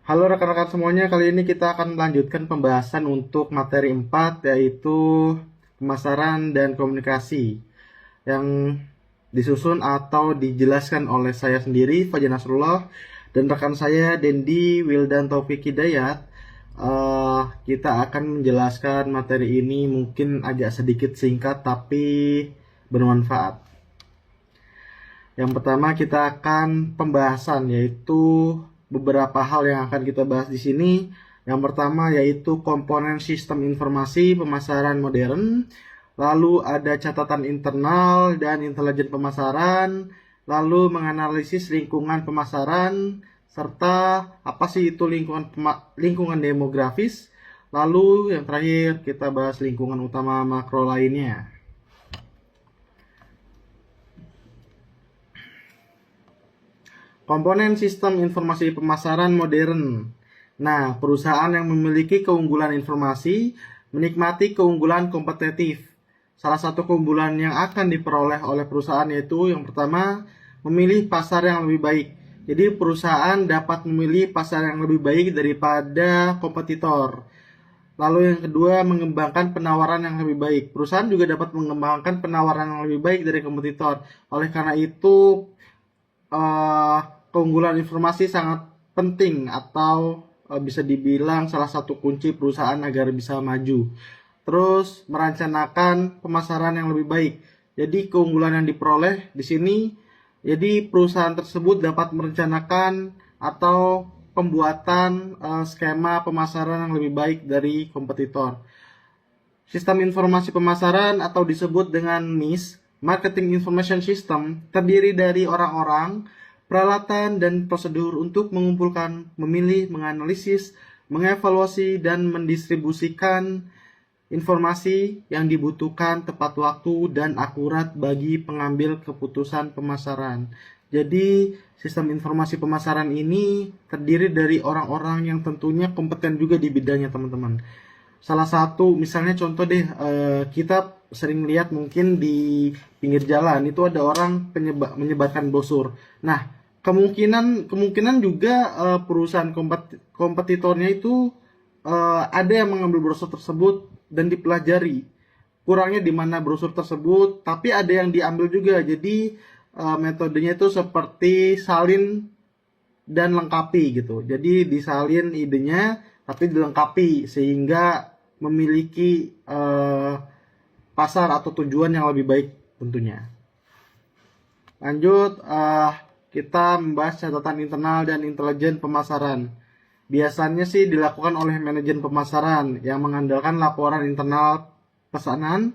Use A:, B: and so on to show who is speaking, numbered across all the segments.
A: Halo rekan-rekan semuanya, kali ini kita akan melanjutkan pembahasan untuk materi 4 yaitu pemasaran dan komunikasi yang disusun atau dijelaskan oleh saya sendiri, Fajar Nasrullah, dan rekan saya Dendi Wildan Taufik Hidayat. Kita akan menjelaskan materi ini mungkin agak sedikit singkat tapi bermanfaat. Yang pertama kita akan pembahasan yaitu beberapa hal yang akan kita bahas di sini. Yang pertama yaitu komponen sistem informasi pemasaran modern. Lalu ada catatan internal dan intelijen pemasaran. Lalu menganalisis lingkungan pemasaran serta apa sih itu lingkungan demografis. Lalu yang terakhir kita bahas lingkungan utama makro lainnya. Komponen sistem informasi pemasaran modern. Nah, perusahaan yang memiliki keunggulan informasi menikmati keunggulan kompetitif. Salah satu keunggulan yang akan diperoleh oleh perusahaan yaitu yang pertama, memilih pasar yang lebih baik. Jadi perusahaan dapat memilih pasar yang lebih baik daripada kompetitor. Lalu yang kedua, mengembangkan penawaran yang lebih baik. Perusahaan juga dapat mengembangkan penawaran yang lebih baik dari kompetitor. Oleh karena itu, keunggulan informasi sangat penting atau bisa dibilang salah satu kunci perusahaan agar bisa maju. Terus merencanakan pemasaran yang lebih baik. Jadi keunggulan yang diperoleh di sini, jadi perusahaan tersebut dapat merencanakan atau pembuatan skema pemasaran yang lebih baik dari kompetitor. Sistem informasi pemasaran atau disebut dengan MIS, Marketing Information System, terdiri dari orang-orang, peralatan, dan prosedur untuk mengumpulkan, memilih, menganalisis, mengevaluasi, dan mendistribusikan informasi yang dibutuhkan tepat waktu dan akurat bagi pengambil keputusan pemasaran. Jadi, sistem informasi pemasaran ini terdiri dari orang-orang yang tentunya kompeten juga di bidangnya, teman-teman. Salah satu, misalnya contoh deh, kita sering lihat mungkin di pinggir jalan itu ada orang menyebarkan brosur. Nah, kemungkinan juga perusahaan kompetitornya itu ada yang mengambil brosur tersebut dan dipelajari. Kurangnya di mana brosur tersebut, tapi ada yang diambil juga. Jadi metodenya itu seperti salin dan lengkapi gitu. Jadi disalin idenya tapi dilengkapi sehingga memiliki pasar atau tujuan yang lebih baik tentunya. Lanjut, kita membahas catatan internal dan intelijen pemasaran. Biasanya sih dilakukan oleh manajemen pemasaran yang mengandalkan laporan internal pesanan,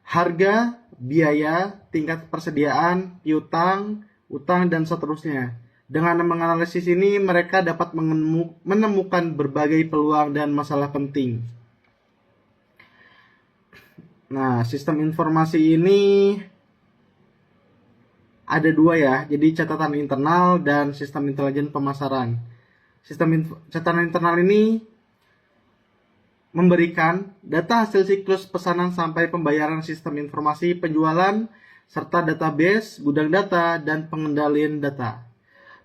A: harga, biaya, tingkat persediaan, piutang, utang, dan seterusnya. Dengan menganalisis ini, mereka dapat menemukan berbagai peluang dan masalah penting. Nah, sistem informasi ini ada dua ya, jadi catatan internal dan sistem intelijen pemasaran. Catatan internal ini memberikan data hasil siklus pesanan sampai pembayaran, sistem informasi penjualan, serta database, gudang data, dan pengendalian data.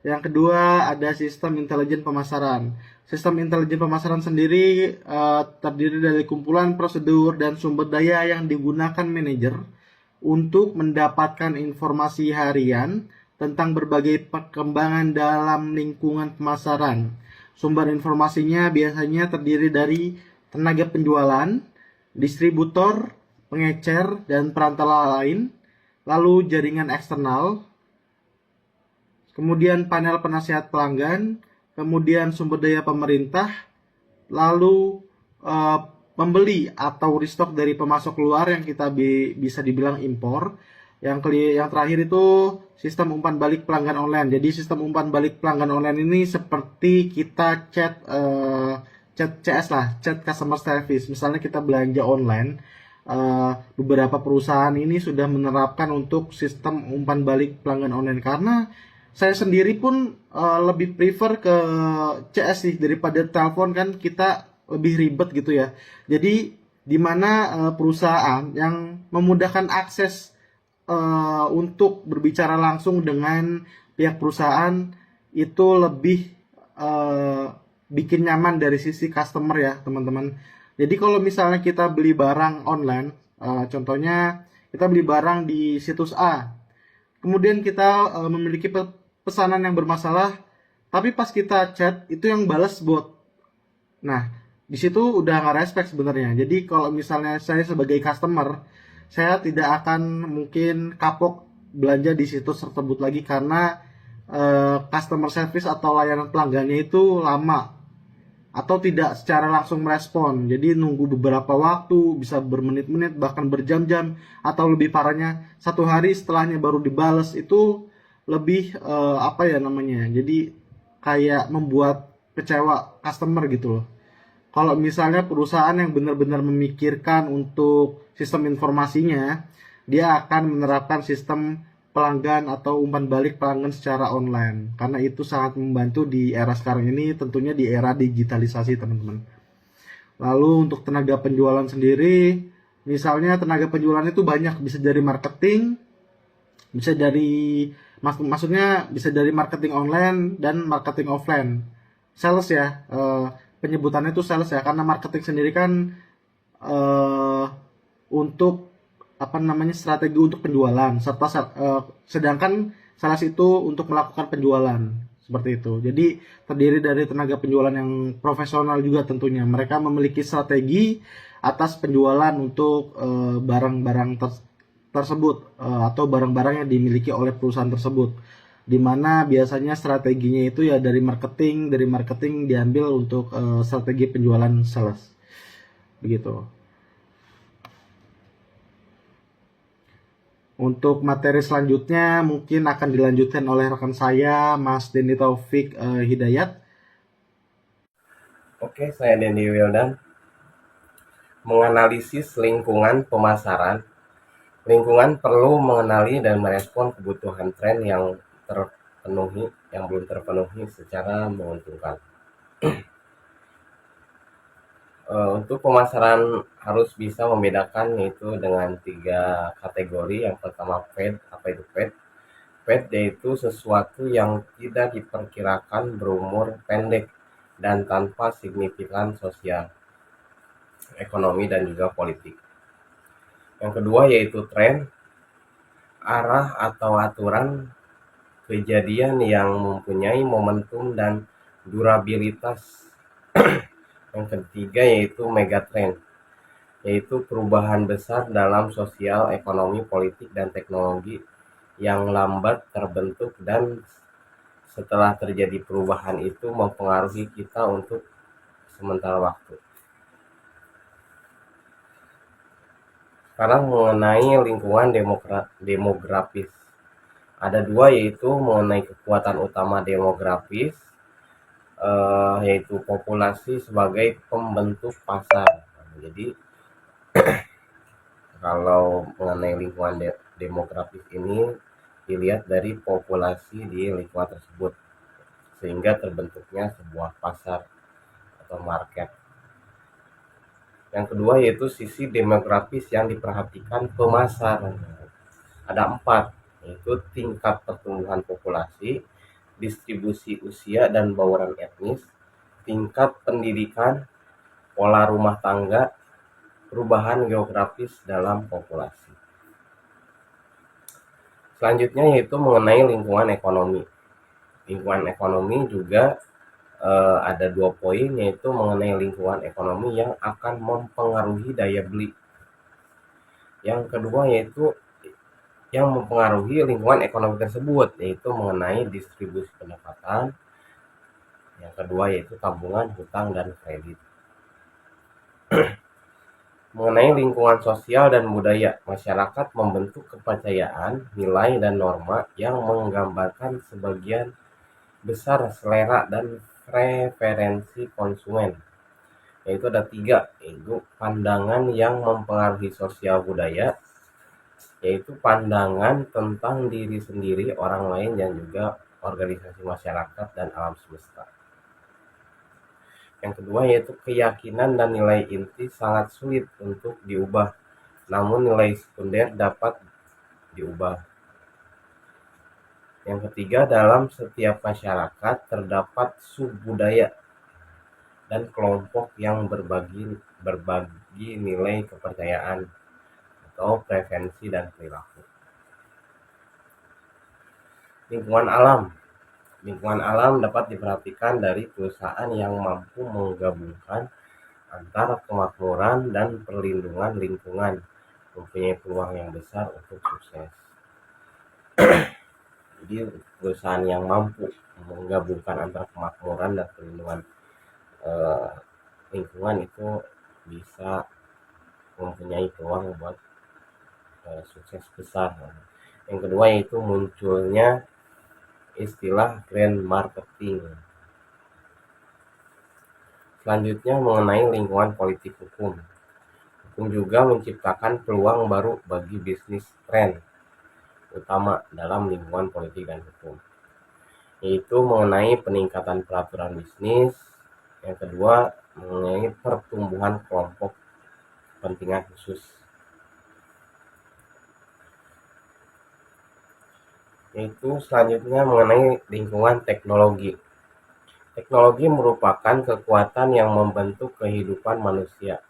A: Yang kedua ada sistem intelijen pemasaran. Sistem intelijen pemasaran sendiri terdiri dari kumpulan prosedur dan sumber daya yang digunakan manajer untuk mendapatkan informasi harian tentang berbagai perkembangan dalam lingkungan pemasaran. Sumber informasinya biasanya terdiri dari tenaga penjualan, distributor, pengecer, dan perantara lain, lalu jaringan eksternal, kemudian panel penasihat pelanggan, kemudian sumber daya pemerintah, lalu pembeli atau restock dari pemasok luar yang kita bisa dibilang impor. Yang terakhir itu sistem umpan balik pelanggan online. Jadi sistem umpan balik pelanggan online ini seperti kita chat CS lah, chat customer service. Misalnya kita belanja online, beberapa perusahaan ini sudah menerapkan untuk sistem umpan balik pelanggan online karena saya sendiri pun lebih prefer ke CS sih daripada telepon, kan kita lebih ribet gitu ya. Jadi di mana perusahaan yang memudahkan akses untuk berbicara langsung dengan pihak perusahaan itu lebih bikin nyaman dari sisi customer ya teman-teman. Jadi kalau misalnya kita beli barang online, contohnya kita beli barang di situs A, kemudian kita memiliki pesanan yang bermasalah, tapi pas kita chat itu yang balas bot. Nah, di situ udah nggak respect sebenarnya. Jadi kalau misalnya saya sebagai customer, saya tidak akan mungkin kapok belanja di situs tersebut lagi karena customer service atau layanan pelanggannya itu lama atau tidak secara langsung merespon. Jadi nunggu beberapa waktu, bisa bermenit-menit bahkan berjam-jam, atau lebih parahnya 1 hari setelahnya baru dibales. Itu lebih apa ya namanya? Jadi kayak membuat kecewa customer gitu loh. Kalau misalnya perusahaan yang benar-benar memikirkan untuk sistem informasinya, dia akan menerapkan sistem pelanggan atau umpan balik pelanggan secara online. Karena itu sangat membantu di era sekarang ini, tentunya di era digitalisasi, teman-teman. Lalu untuk tenaga penjualan sendiri, misalnya tenaga penjualan itu banyak, bisa dari marketing, bisa dari maksudnya bisa dari marketing online dan marketing offline. Sales ya, penyebutannya itu sales ya, karena marketing sendiri kan eh, untuk apa namanya strategi untuk penjualan, serta sedangkan sales itu untuk melakukan penjualan seperti itu. Jadi terdiri dari tenaga penjualan yang profesional juga tentunya. Mereka memiliki strategi atas penjualan untuk barang-barang tersebut, atau barang-barang yang dimiliki oleh perusahaan tersebut, di mana biasanya strateginya itu ya dari marketing diambil untuk strategi penjualan sales begitu. Untuk materi selanjutnya mungkin akan dilanjutkan oleh rekan saya Mas Denny Taufik Hidayat.
B: Oke, saya Dendi Wildan. Menganalisis lingkungan pemasaran. Lingkungan perlu mengenali dan merespon kebutuhan tren yang terpenuhi, yang belum terpenuhi secara menguntungkan. Untuk pemasaran harus bisa membedakan yaitu dengan 3 kategori. Yang pertama fad. Apa itu fad? Fad yaitu sesuatu yang tidak diperkirakan berumur pendek dan tanpa signifikan sosial, ekonomi, dan juga politik. Yang kedua yaitu tren, arah atau aturan kejadian yang mempunyai momentum dan durabilitas. Yang ketiga yaitu megatrend, yaitu perubahan besar dalam sosial, ekonomi, politik, dan teknologi yang lambat terbentuk dan setelah terjadi perubahan itu mempengaruhi kita untuk sementara waktu. Sekarang mengenai lingkungan demografis. Ada 2 yaitu mengenai kekuatan utama demografis, yaitu populasi sebagai pembentuk pasar. Jadi kalau mengenai lingkungan demografis ini dilihat dari populasi di lingkungan tersebut sehingga terbentuknya sebuah pasar atau market. Yang kedua yaitu sisi demografis yang diperhatikan pemasaran. Ada 4, yaitu tingkat pertumbuhan populasi, distribusi usia dan bauran etnis, tingkat pendidikan, pola rumah tangga, perubahan geografis dalam populasi. Selanjutnya yaitu mengenai lingkungan ekonomi. Lingkungan ekonomi juga ada 2 poin, yaitu mengenai lingkungan ekonomi yang akan mempengaruhi daya beli. Yang kedua yaitu yang mempengaruhi lingkungan ekonomi tersebut, yaitu mengenai distribusi pendapatan. Yang kedua yaitu tabungan, hutang, dan kredit. Mengenai lingkungan sosial dan budaya, masyarakat membentuk kepercayaan, nilai, dan norma yang menggambarkan sebagian besar selera dan preferensi konsumen. Yaitu ada 3, yaitu pandangan yang mempengaruhi sosial budaya, yaitu pandangan tentang diri sendiri, orang lain, dan juga organisasi masyarakat dan alam semesta. Yang kedua yaitu keyakinan dan nilai inti sangat sulit untuk diubah, namun nilai sekunder dapat diubah. Yang ketiga, dalam setiap masyarakat terdapat subbudaya, dan kelompok yang berbagi nilai kepercayaan atau preferensi dan perilaku. Lingkungan alam. Lingkungan alam dapat diperhatikan dari perusahaan yang mampu menggabungkan antara kemakmuran dan perlindungan lingkungan, mempunyai peluang yang besar untuk sukses. Jadi perusahaan yang mampu menggabungkan antara kemakmuran dan perlindungan lingkungan itu bisa mempunyai peluang buat sukses besar. Yang kedua yaitu munculnya istilah green marketing. Selanjutnya mengenai lingkungan politik hukum. Hukum juga menciptakan peluang baru bagi bisnis tren utama dalam lingkungan politik dan hukum, yaitu mengenai peningkatan peraturan bisnis. Yang kedua mengenai pertumbuhan kelompok kepentingan khusus, yaitu selanjutnya mengenai lingkungan teknologi. Teknologi merupakan kekuatan yang membentuk kehidupan manusia.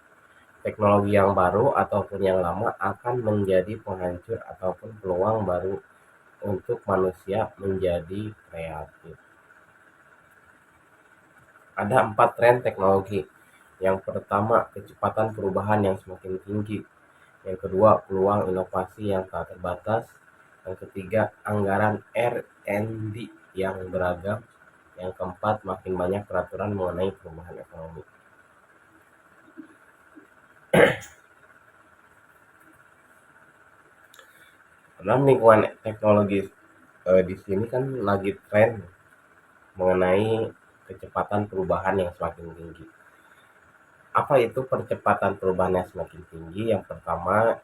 B: Teknologi yang baru ataupun yang lama akan menjadi penghancur ataupun peluang baru untuk manusia menjadi kreatif. Ada 4 tren teknologi. Yang pertama, kecepatan perubahan yang semakin tinggi. Yang kedua, peluang inovasi yang tak terbatas. Yang ketiga, anggaran R&D yang beragam. Yang keempat, makin banyak peraturan mengenai perubahan ekonomi. Dalam lingkungan teknologi di sini kan lagi tren mengenai kecepatan perubahan yang semakin tinggi. Apa itu percepatan perubahan yang semakin tinggi? Yang pertama,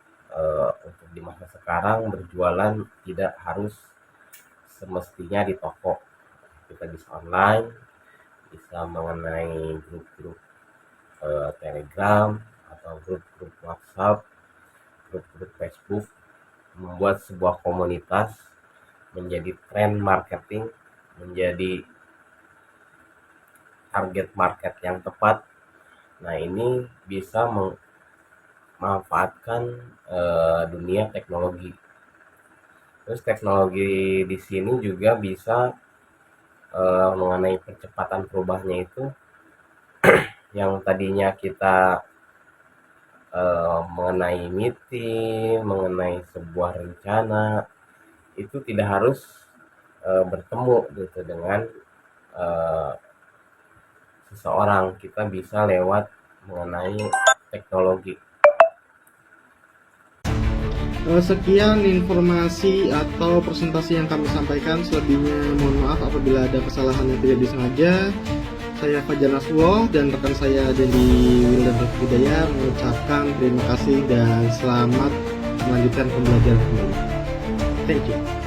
B: untuk di masa sekarang berjualan tidak harus semestinya di toko. Kita bisa online, bisa mengenai grup-grup Telegram atau grup-grup WhatsApp, grup-grup Facebook, membuat sebuah komunitas menjadi tren marketing, menjadi target market yang tepat. Nah, ini bisa memanfaatkan dunia teknologi. Terus teknologi di sini juga bisa mengenai percepatan perubahannya itu yang tadinya kita mengenai meeting, mengenai sebuah rencana itu tidak harus bertemu gitu dengan seseorang. Kita bisa lewat mengenai teknologi.
A: Sekian informasi atau presentasi yang kami sampaikan. Selebihnya mohon maaf apabila ada kesalahan yang tidak disengaja. Saya Fajar Nasrullah dan rekan saya Dendi Wildan Hidayah mengucapkan terima kasih dan selamat melanjutkan pembelajaran kembali. Thank you.